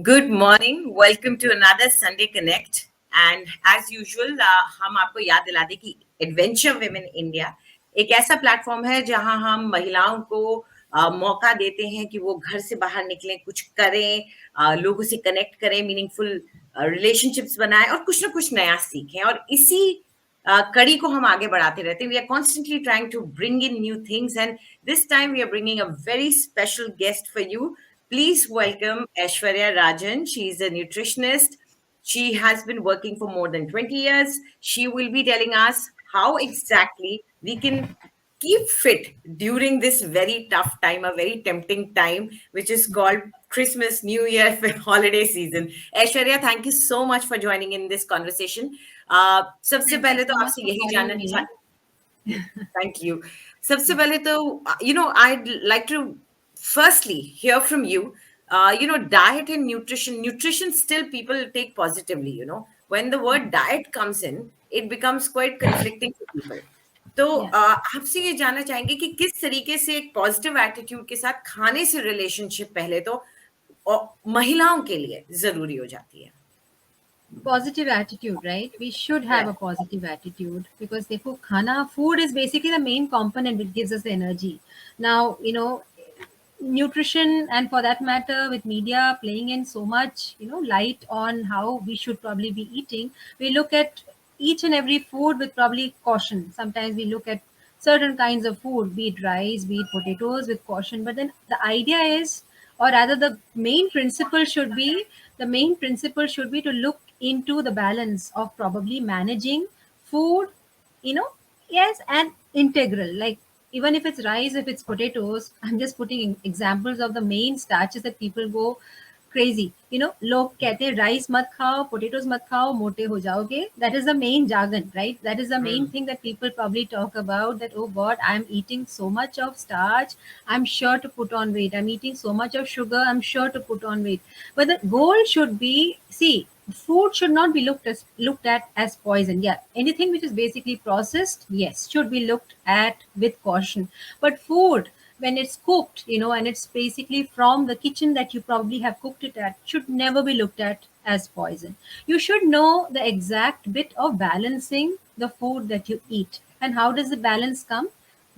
Good morning. Welcome to another Sunday Connect. And as usual, हम आपको याद दिला दें कि एडवेंचर विमेन इंडिया एक ऐसा प्लेटफॉर्म है जहां हम महिलाओं को मौका देते हैं कि वो घर से बाहर निकलें, कुछ करें, लोगों से कनेक्ट करें, मीनिंगफुल रिलेशनशिप्स बनाएं और कुछ ना कुछ नया सीखें। और इसी कड़ी को हम आगे बढ़ाते रहते हैं। We are constantly trying to bring in new things and this time we are bringing a very special guest for you. Please welcome Aishwarya Rajan. She is a nutritionist. She has been working for more than 20 years. She will be telling us how exactly we can keep fit during this very tough time, a very tempting time, which is called Christmas, New Year, holiday season. Aishwarya, thank you so much for joining in this conversation. सबसे Thank you पहले so तो much आपसे for यही calling जानना me. Thank you. सबसे पहले तो I'd like to firstly hear from you. Diet and nutrition still people take positively. When the word diet comes in, it becomes quite conflicting for people. तो Yeah. आपसे ये जानना चाहेंगे कि किस तरीके से एक पॉजिटिव एटीट्यूड के साथ खाने से रिलेशनशिप पहले तो महिलाओं के लिए जरूरी हो जाती है। Positive attitude, right? We should have a positive attitude because देखो खाना, food is basically the main component that gives us the energy. Now, nutrition and for that matter with media playing in so much, light on how we should probably be eating, we look at each and every food with probably caution. Sometimes we look at certain kinds of food, be it rice, be it potatoes, with caution. But then the idea is, or rather the main principle should be to look into the balance of probably managing food, you know yes, and integral, like even if it's rice, if it's potatoes, I'm just putting examples of the main starches that people go crazy. लोग कहते हैं rice मत खाओ, potatoes मत खाओ, मोटे हो जाओगे. That is the main jargon, right? That is the main thing that people probably talk about, that, oh God, I'm eating so much of starch, I'm sure to put on weight. I'm eating so much of sugar, I'm sure to put on weight. But the goal should be, see, food should not be looked at as poison. Yeah, anything which is basically processed, yes, should be looked at with caution. But food, when it's cooked, and it's basically from the kitchen that you probably have cooked it at, should never be looked at as poison. You should know the exact bit of balancing the food that you eat. And how does the balance come?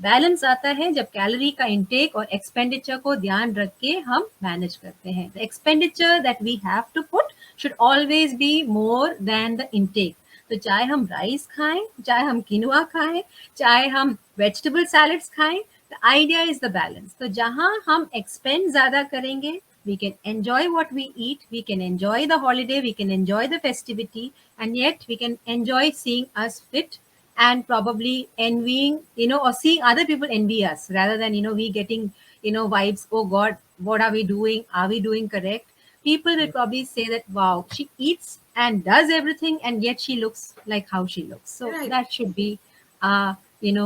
Balance आता है जब calorie का intake और expenditure को ध्यान रख के हम मैनेज करते हैं. The expenditure that we have to put should always be more than the intake. तो चाहे हम राइस खाएं, चाहे हम किनुआ खाएं, चाहे हम वेजिटेबल सैलड्स खाएं, the idea is the balance. तो जहां हम एक्सपेंड ज्यादा करेंगे, we can enjoy what we eat, we can enjoy the holiday, we can enjoy the festivity, and yet we can enjoy seeing us fit and probably envying, or seeing other people envy us, rather than, we getting, vibes, oh God, what are we doing? Are we doing correct? People will probably say that, wow, she eats and does everything, and yet she looks like how she looks. So Right. that should be our,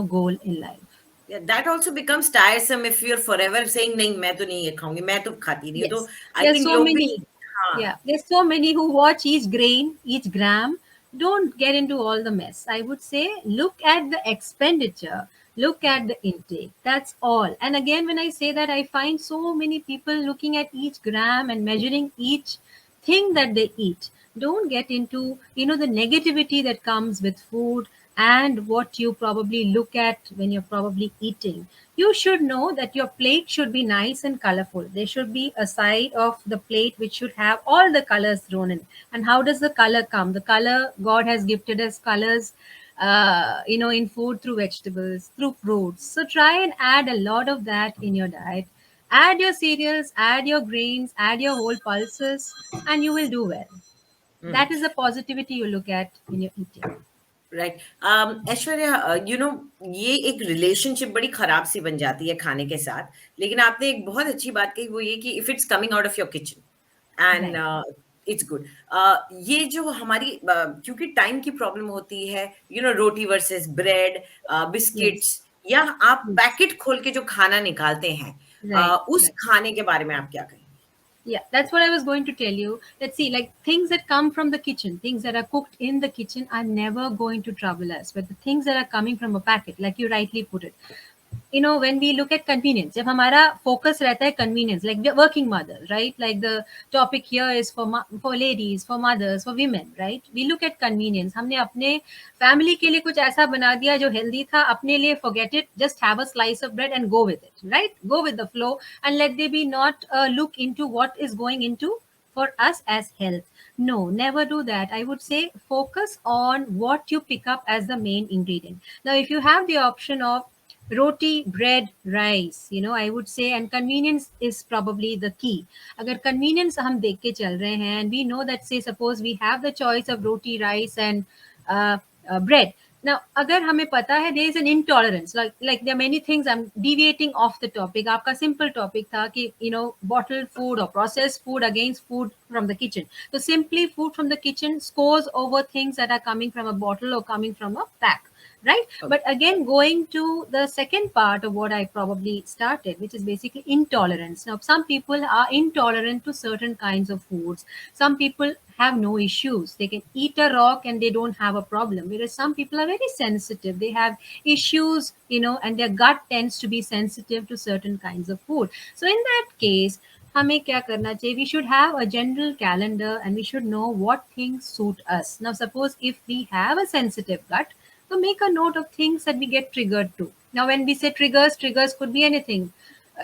goal in life. Yeah, that also becomes tiresome if you're forever saying नहीं मैं तो नहीं ये खाऊंगी, मैं तो खाती नहीं हूँ. तो Yes, I there's think so लोग भी many. हाँ. Yeah, there's so many who watch each grain, each gram. Don't get into all the mess. I would say look at the expenditure, look at the intake. That's all. And again, when I say that, I find so many people looking at each gram and measuring each thing that they eat. Don't get into, the negativity that comes with food and what you probably look at when you're probably eating. You should know that your plate should be nice and colorful. There should be a side of the plate which should have all the colors thrown in. And how does the color come? The color, God has gifted us colors, in food, through vegetables, through fruits. So try and add a lot of that in your diet. Add your cereals, add your grains, add your whole pulses, and you will do well. That is the positivity you look at when you're eating. Right. Aishwarya, ये एक relationship बड़ी खराब सी बन जाती है खाने के साथ. लेकिन आपने एक बहुत अच्छी बात कही, वो ये कि if it's coming out of your kitchen and Right. It's good. ये जो हमारी क्योंकि टाइम की प्रॉब्लम होती है, रोटी वर्सेस ब्रेड, Yes. बिस्किट्स, या आप Yes. पैकेट खोल के जो खाना निकालते हैं, Right. उस Right. खाने के बारे में आप क्या कहेंगे? Yeah, that's what I was going to tell you. Let's see, like things that come from the kitchen, things that are cooked in the kitchen are never going to trouble us. But the things that are coming from a packet, like you rightly put it, when we look at convenience, जब हमारा focus रहता है convenience, like we're working mother, right? Like the topic here is for ladies, for mothers, for women, right? We look at convenience. हमने अपने family के लिए कुछ ऐसा बना दिया जो healthy था, अपने लिए forget it, just have a slice of bread and go with it, right? Go with the flow and let there be not look into what is going into for us as health. No, never do that. I would say focus on what you pick up as the main ingredient. Now, if you have the option of roti, bread, rice, I would say, and convenience is probably the key. Agar convenience हम देख के चल रहे हैं, and we know that, say, suppose we have the choice of roti, rice, and bread. Now, अगर हमें पता है there is an intolerance, like there are many things. I'm deviating off the topic. आपका simple topic था कि bottled food or processed food against food from the kitchen. So simply food from the kitchen scores over things that are coming from a bottle or coming from a pack. Right. Okay. But again, going to the second part of what I probably started, which is basically intolerance. Now, some people are intolerant to certain kinds of foods. Some people have no issues. They can eat a rock and they don't have a problem. Whereas some people are very sensitive. They have issues, and their gut tends to be sensitive to certain kinds of food. So in that case, हमें क्या करना चाहिए? We should have a general calendar and we should know what things suit us. Now, suppose if we have a sensitive gut, so make a note of things that we get triggered to. Now, when we say triggers could be anything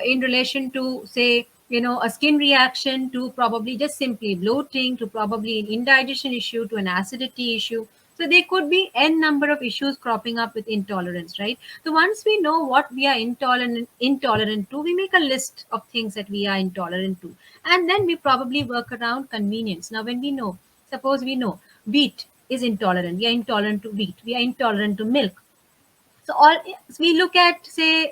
in relation to, say, a skin reaction, to probably just simply bloating, to probably an indigestion issue, to an acidity issue. So there could be n number of issues cropping up with intolerance, right? So once we know what we are intolerant to, we make a list of things that we are intolerant to, and then we probably work around convenience. Now, when we know, suppose we know wheat is intolerant. We are intolerant to wheat. We are intolerant to milk. So we look at, say,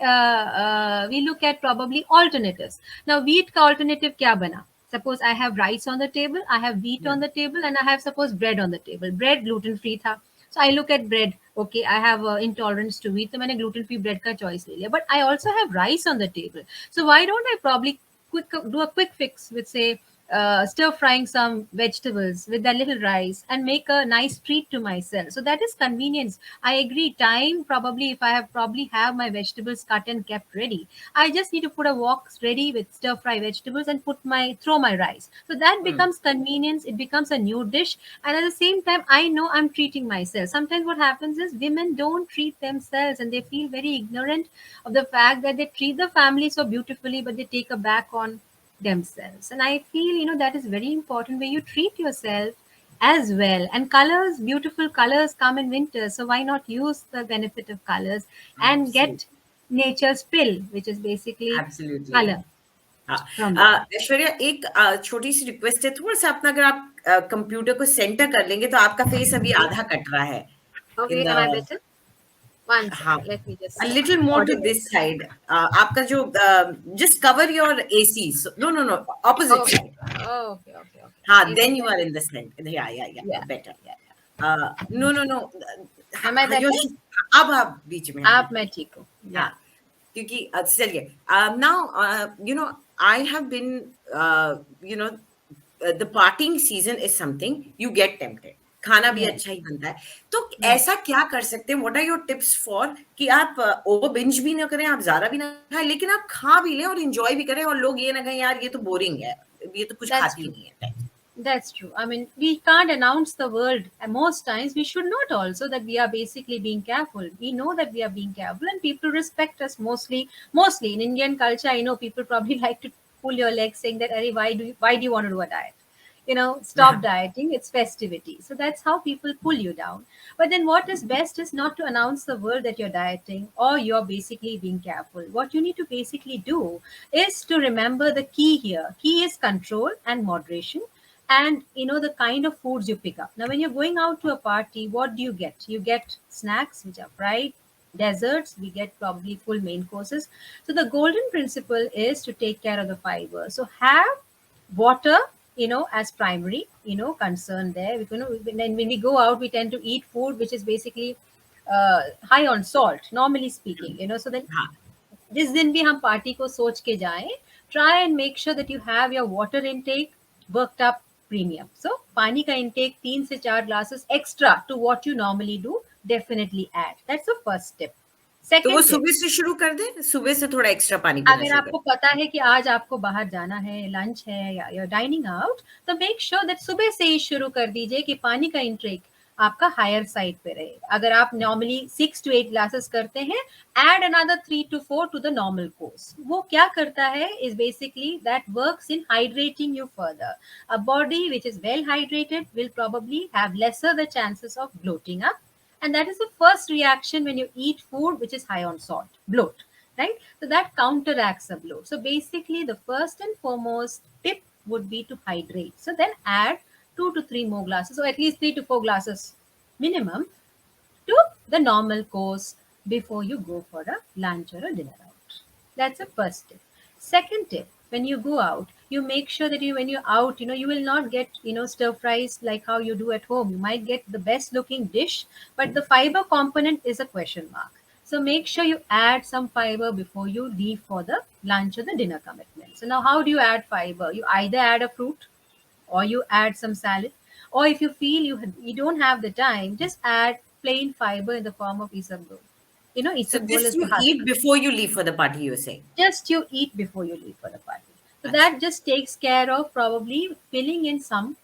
we look at probably alternatives. Now, wheat ka alternative kya bana? Suppose I have rice on the table, I have wheat on the table, and I have, suppose, bread on the table. Bread gluten free tha. So I look at bread. Okay, I have intolerance to wheat, so मैंने gluten free bread का choice ले लिया. But I also have rice on the table. So why don't I probably do a quick fix with, say, stir frying some vegetables with that little rice and make a nice treat to myself. So that is convenience. I agree. Time, probably, if I have my vegetables cut and kept ready, I just need to put a wok ready with stir fry vegetables and throw my rice. So that becomes convenience. It becomes a new dish, and at the same time, I know I'm treating myself. Sometimes what happens is women don't treat themselves, and they feel very ignorant of the fact that they treat the family so beautifully, but they take a back on themselves. And I feel, that is very important, where you treat yourself as well. And colors, beautiful colors come in winter, so why not use the benefit of colors and get nature's pill, which is basically color. Aishwarya, एक छोटी सी request है, थोड़ा सा अपना अगर आप computer को centre कर लेंगे तो आपका फेस अभी आधा कट रहा है. Okay, am I better? One second, let me just a little more to this side. आपका जो just cover your AC. So, no, opposite side. Okay. हाँ, then you are in the center. Yeah, better. No. Am I better? अब आप बीच में. आप मैं ठीक हूँ. हाँ, क्योंकि चलिए. Now, I have been, the partying season is something you get tempted. खाना भी अच्छा ही बनता है, तो ऐसा क्या कर सकते हैं? What are your tips for कि आप ओवर बिंज भी ना करें, आप ज्यादा भी ना खाएं, लेकिन आप खा भी लें और एंजॉय भी करें, और लोग ये ना कहें यार ये तो बोरिंग है, ये तो कुछ खाती नहीं है. That's true. I mean, we can't announce the world. And most times we should not also that we are basically being careful. We know that we are being careful, and people respect us mostly in Indian culture. I know people probably like to pull your leg saying that, why do you want to do a diet? Stop dieting, it's festivity. So that's how people pull you down. But then what is best is not to announce the world that you're dieting or you're basically being careful. What you need to basically do is to remember the key here. Key is control and moderation, and the kind of foods you pick up. Now, when you're going out to a party, what do you get? You get snacks which are fried, desserts, we get probably full main courses. So the golden principle is to take care of the fiber. So have water, as primary, concern there. When we go out, we tend to eat food which is basically high on salt, normally speaking, so then जिस दिन भी हम party को सोच के जाएं, try and make sure that you have your water intake worked up premium. So पानी का intake 3 से 4 glasses extra to what you normally do, definitely add. That's the first tip. तो वो Second tip, सुबह से शुरू कर दें, सुबह से थोड़ा एक्स्ट्रा पानी पीना अगर शुरू आपको पता है कि आज आपको बाहर जाना है, लंच है या you're dining out, तो मेक श्योर दैट सुबह से ही शुरू कर दीजिए कि पानी का इंटेक आपका हायर साइड पे रहे. अगर आप नॉर्मली 6 to 8 ग्लासेस करते हैं, add another 3 to 4 to the normal course. वो क्या करता है is basically that works in hydrating you further. A body which is well hydrated will probably have lesser the chances of bloating up, and that is the first reaction when you eat food which is high on salt, bloat, right? So that counteracts the bloat. So basically the first and foremost tip would be to hydrate. So then add 2 to 3 more glasses, or at least 3 to 4 glasses minimum, to the normal course before you go for a lunch or a dinner out. That's the first tip. Second tip, when you go out, you make sure that when you're out, you will not get, stir fries like how you do at home. You might get the best looking dish, but the fiber component is a question mark. So make sure you add some fiber before you leave for the lunch or the dinner commitment. So now how do you add fiber? You either add a fruit, or you add some salad, or if you feel you don't have the time, just add plain fiber in the form of isabgol. So Isabgol this is the you husk. eat before you leave for the party, you're saying? Just you eat before you leave for the party. So that just takes care of probably filling in some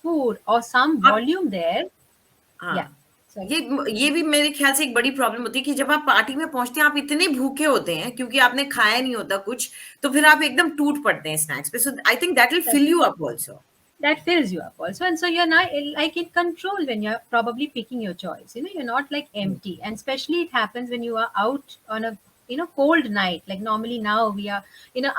food or some आप volume there. Yeah. हाँ, Sorry. ये भी मेरे ख्याल से एक बड़ी problem होती है कि जब आप पार्टी में पहुंचते हैं, आप इतने भूखे होते हैं क्योंकि आपने खाया नहीं होता कुछ, तो फिर आप एकदम टूट पड़ते हैं स्नैक्स पे. So I think that will That, fill you up also. that fills you up also, and so you're not like in control when you're probably picking your choice. You're not like empty, and especially it happens when you are out on a cold night. Like normally now we are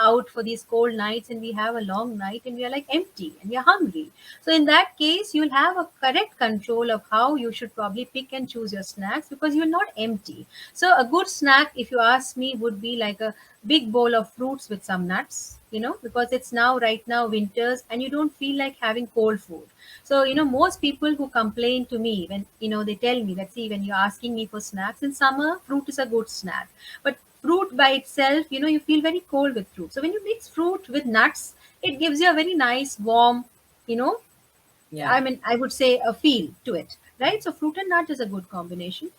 out for these cold nights, and we have a long night, and we are like empty and we are hungry. So in that case, you'll have a correct control of how you should probably pick and choose your snacks, because you're not empty. So a good snack, if you ask me, would be like a big bowl of fruits with some nuts, because it's now right now winters and you don't feel like having cold food. So, most people who complain to me when, they tell me that, see, when you're asking me for snacks in summer, fruit is a good snack. But fruit by itself, you feel very cold with fruit. So when you mix fruit with nuts, it gives you a very nice, warm, you know, Yeah. I would say a feel to it, right? So fruit and nut is a good combination.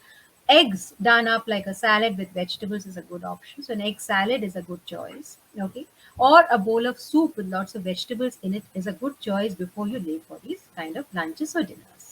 Eggs done up like a salad with vegetables is a good option. So an egg salad is a good choice. Okay. Or a bowl of soup with lots of vegetables in it is a good choice before you leave for these kind of lunches or dinners.